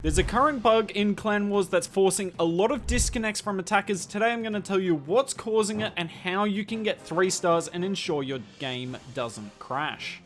There's a current bug in Clan Wars that's forcing a lot of disconnects from attackers. Today I'm going to tell you what's causing it and how you can get 3 stars and ensure your game doesn't crash.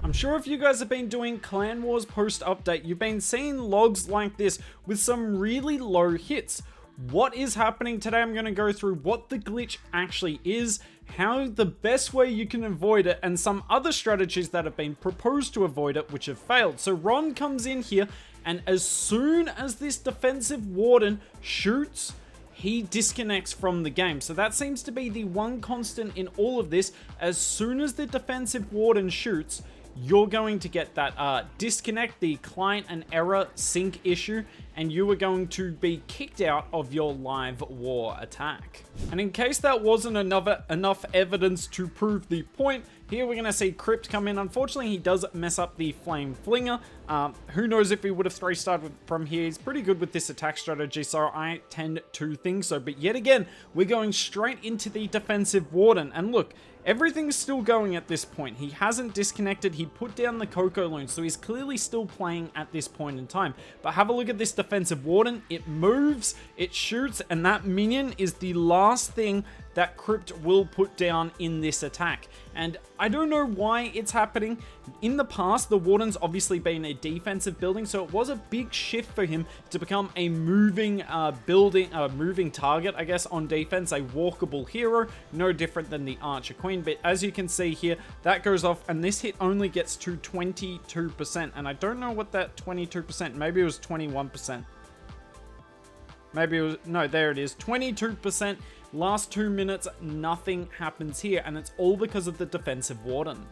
I'm sure if you guys have been doing Clan Wars post-update, you've been seeing logs like this with some really low hits. What is happening today? I'm going to go through what the glitch actually is, how the best way you can avoid it, and some other strategies that have been proposed to avoid it which have failed. So Ron comes in here, and as soon as this defensive warden shoots, he disconnects from the game. So that seems to be the one constant in all of this. As soon as the defensive warden shoots, you're going to get that disconnect, the client and error sync issue, and you are going to be kicked out of your live war attack. And in case that wasn't enough evidence to prove the point, here we're going to see Crypt come in. Unfortunately, he does mess up the Flame Flinger. Who knows if he would have 3-starred from here. He's pretty good with this attack strategy, so I tend to think so. But yet again, we're going straight into the defensive warden. And look, everything's still going at this point. He hasn't disconnected. He put down the Coco Loon, so he's clearly still playing at this point in time. But have a look at this defensive warden. It moves, it shoots, and that minion is the last thing that Crypt will put down in this attack. And I don't know why it's happening. In the past, the Warden's obviously been a defensive building, so it was a big shift for him to become a moving moving target, I guess, on defense, a walkable hero, no different than the Archer Queen. But as you can see here, that goes off, and this hit only gets to 22%. And I don't know what that 22%, maybe it was 21%. Maybe it was, no, there it is, 22%. Last 2 minutes, nothing happens here, and it's all because of the defensive warden.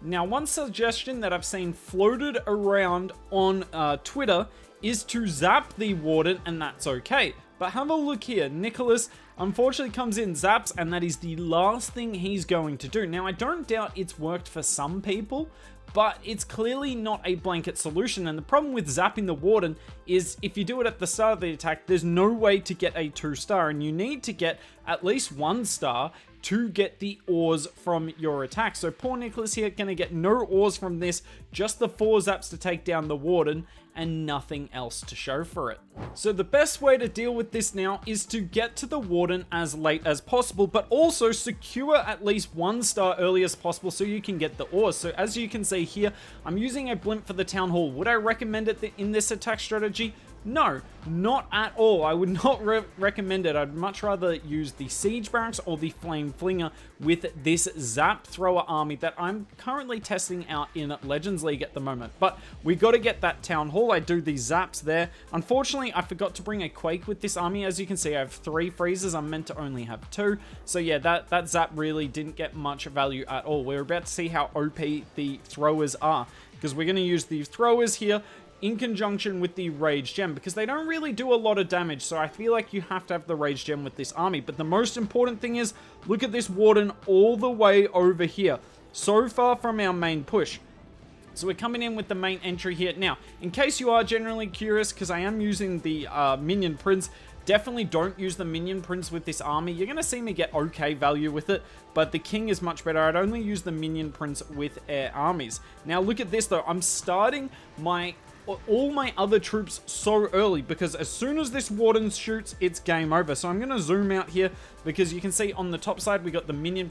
Now, one suggestion that I've seen floated around on Twitter is to zap the warden, and that's okay. But have a look here. Nicholas unfortunately comes in, zaps, and that is the last thing he's going to do. Now, I don't doubt it's worked for some people, but it's clearly not a blanket solution. And the problem with zapping the warden is if you do it at the start of the attack, there's no way to get a 2-star, and you need to get at least 1 star to get the ores from your attack. So poor Nicholas here going to get no ores from this, just the 4 zaps to take down the warden and nothing else to show for it. So the best way to deal with this now is to get to the warden as late as possible, but also secure at least 1 star early as possible so you can get the ores. So as you can see here, I'm using a blimp for the town hall. Would I recommend it in this attack strategy? No, not at all. I would not recommend it. I'd much rather use the Siege Barracks or the Flame Flinger with this Zap Thrower army that I'm currently testing out in Legends League at the moment. But we got to get that Town Hall. I do these Zaps there. Unfortunately, I forgot to bring a Quake with this army. As you can see, I have 3 freezes. I'm meant to only have 2. So yeah, that Zap really didn't get much value at all. We're about to see how OP the throwers are, because we're going to use the throwers here in conjunction with the Rage Gem, because they don't really do a lot of damage, so I feel like you have to have the Rage Gem with this army. But the most important thing is, look at this warden all the way over here, so far from our main push. So we're coming in with the main entry here. Now, in case you are generally curious, because I am using the Minion Prince, definitely don't use the Minion Prince with this army. You're going to see me get okay value with it, but the King is much better. I'd only use the Minion Prince with air armies. Now, look at this though. I'm starting all my other troops so early, because as soon as this warden shoots, it's game over. So I'm going to zoom out here, because you can see on the top side we got the Minion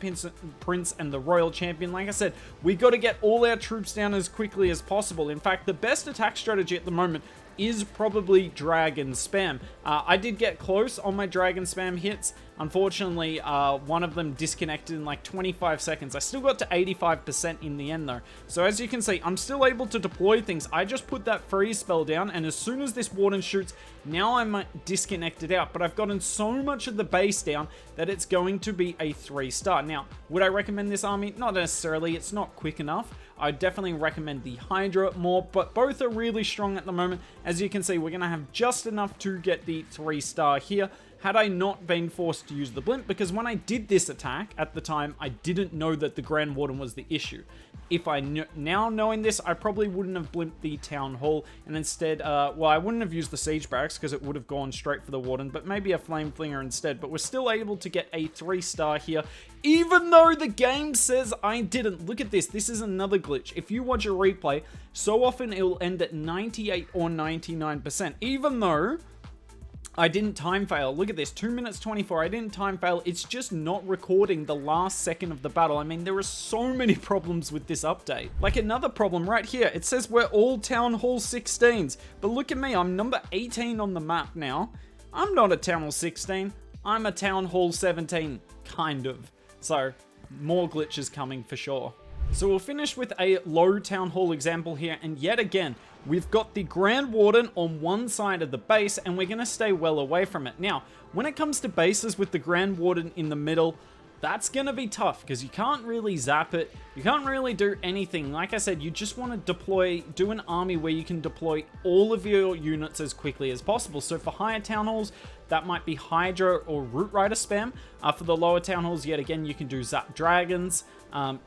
Prince and the Royal Champion. Like I said, we got to get all our troops down as quickly as possible. In fact, the best attack strategy at the moment is probably Dragon Spam. I did get close on my Dragon Spam hits. Unfortunately, one of them disconnected in like 25 seconds. I still got to 85% in the end though. So as you can see, I'm still able to deploy things. I just put that freeze spell down, and as soon as this warden shoots, now I'm disconnected out. But I've gotten so much of the base down that it's going to be a 3-star. Now, would I recommend this army? Not necessarily. It's not quick enough. I definitely recommend the Hydra more, but both are really strong at the moment. As you can see, we're going to have just enough to get the 3-star here, had I not been forced to use the blimp, because when I did this attack at the time, I didn't know that the Grand Warden was the issue. If now knowing this, I probably wouldn't have blimped the Town Hall, and instead, well, I wouldn't have used the Siege Barracks because it would have gone straight for the Warden, but maybe a Flame Flinger instead. But we're still able to get a 3-star here, even though the game says I didn't. Look at this. This is another glitch. If you watch a replay, so often it will end at 98 or 99%, even though I didn't time fail. Look at this, 2 minutes 24. I didn't time fail. It's just not recording the last second of the battle. I mean, there are so many problems with this update. Like another problem right here. It says we're all Town Hall 16s. But look at me, I'm number 18 on the map now. I'm not a Town Hall 16. I'm a Town Hall 17, kind of. So, more glitches coming for sure. So we'll finish with a low Town Hall example here, and yet again, we've got the Grand Warden on one side of the base, and we're going to stay well away from it. Now, when it comes to bases with the Grand Warden in the middle, that's going to be tough, because you can't really zap it, you can't really do anything. Like I said, you just want to do an army where you can deploy all of your units as quickly as possible. So for higher Town Halls, that might be Hydra or Root Rider spam. For the lower Town Halls, yet again, you can do Zap Dragons,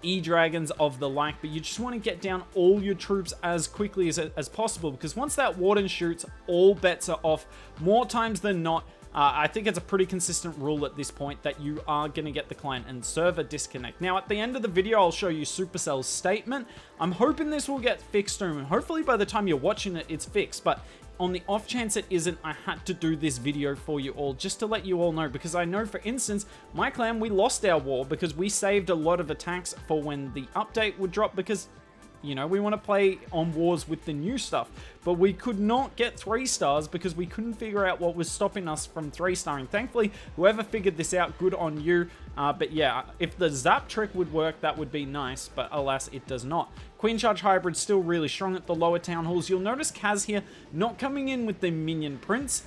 E-Dragons of the like, but you just want to get down all your troops as quickly as possible, because once that Warden shoots, all bets are off more times than not. I think it's a pretty consistent rule at this point that you are going to get the client and server disconnect. Now, at the end of the video, I'll show you Supercell's statement. I'm hoping this will get fixed soon. Hopefully, by the time you're watching it, it's fixed. But on the off chance it isn't, I had to do this video for you all, just to let you all know, because I know, for instance, my clan, we lost our war because we saved a lot of attacks for when the update would drop, because, you know, we want to play on wars with the new stuff. But we could not get 3 stars because we couldn't figure out what was stopping us from 3-starring. Thankfully, whoever figured this out, good on you. But yeah, if the zap trick would work, that would be nice. But alas, it does not. Queen Charge Hybrid still really strong at the lower Town Halls. You'll notice Kaz here not coming in with the Minion Prince.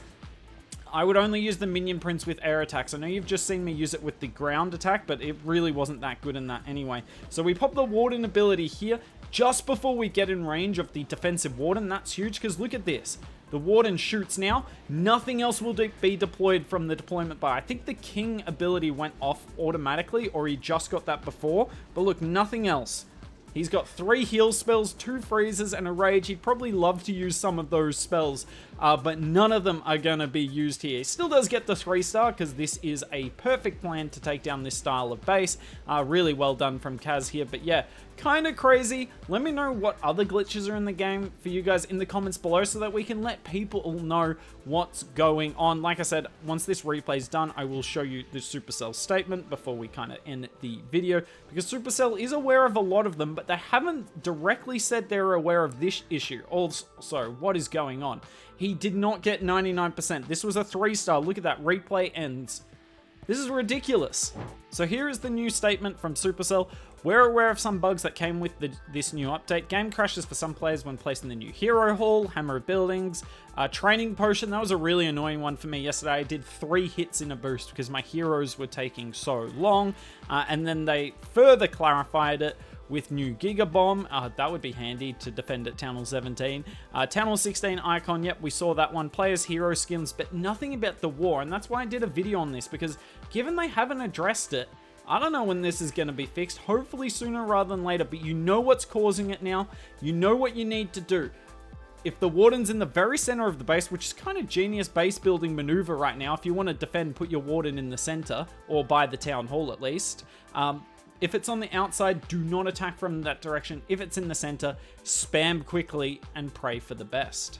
I would only use the Minion Prince with air attacks. I know you've just seen me use it with the ground attack, but it really wasn't that good in that anyway. So we pop the Warden ability here just before we get in range of the defensive Warden. That's huge, because look at this. The Warden shoots now. Nothing else will be deployed from the deployment bar. I think the King ability went off automatically, or he just got that before. But look, nothing else. He's got 3 heal spells, 2 freezes, and a rage. He'd probably love to use some of those spells, but none of them are going to be used here. He still does get the 3-star, because this is a perfect plan to take down this style of base. Really well done from Kaz here, but yeah, kind of crazy. Let me know what other glitches are in the game for you guys in the comments below, so that we can let people all know what's going on. Like I said, once this replay is done, I will show you the Supercell statement before we kind of end the video, because Supercell is aware of a lot of them, but they haven't directly said they're aware of this issue. Also, what is going on? He did not get 99%. This was a 3-star. Look at that. Replay ends. This is ridiculous. So here is the new statement from Supercell. We're aware of some bugs that came with this new update. Game crashes for some players when placing the new Hero Hall, Hammer of Buildings, Training Potion. That was a really annoying one for me yesterday. I did 3 hits in a boost because my heroes were taking so long. And then they further clarified it with new Giga Bomb. That would be handy to defend at Town Hall 17. Town Hall 16 icon, yep, we saw that one. Players hero skins, but nothing about the war. And that's why I did a video on this, because given they haven't addressed it, I don't know when this is going to be fixed. Hopefully sooner rather than later, but you know what's causing it now. You know what you need to do. If the Warden's in the very center of the base, which is kind of genius base building maneuver right now, if you want to defend, put your Warden in the center, or by the Town Hall at least. If it's on the outside, do not attack from that direction. If it's in the center, spam quickly and pray for the best.